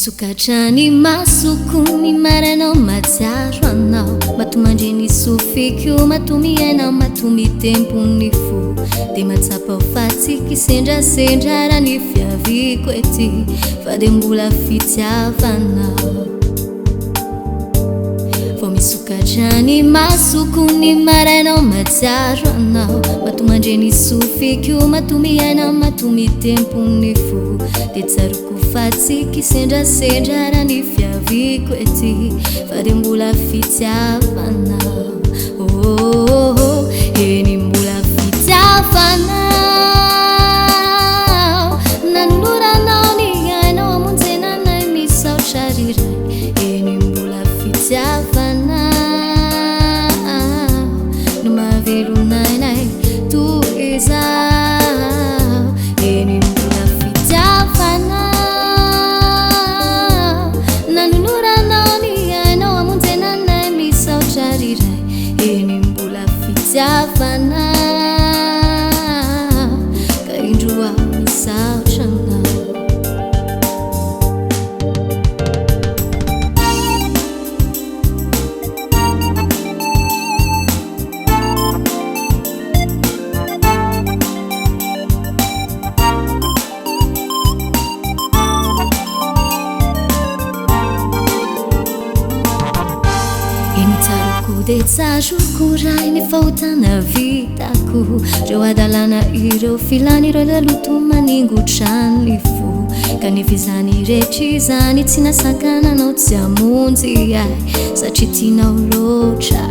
Misokatra masokony maranao matsiaro anao, matomandry ny sofiko, matomiainao, matomitempony fo. De matsapa ho fatsiky sendrasendra raha ny fiaviko ety, fa de mbola fitiavanao. Vao misokatra ny masokony maranao matsiaro anao, matomandry ny sofiko, matomiainao, matomitempony fo. De tsaroko fatsiky sendrasendra raha ny fiaviko ety, fa de mbola fitiavanao. Eny mbola fitiavanao, nanoranao ny ainao amonjenanay misaotra riray. Eny mbola fitiavanao, no mahavelonainay toy izao. Eny mbola fitiavanao, nanoranao ny ainao amonjenanay misaotra riray. Eny mbola fitiavanao, ka indroa misaotra anao. De tsaroko ray ny fahotana vitako, reo adalana ireo filany ireo laloto maningotrany fo. Kanefa izany rehetra izany tsy nasakananao tsy hamonjy ahy, satria tianao loatra.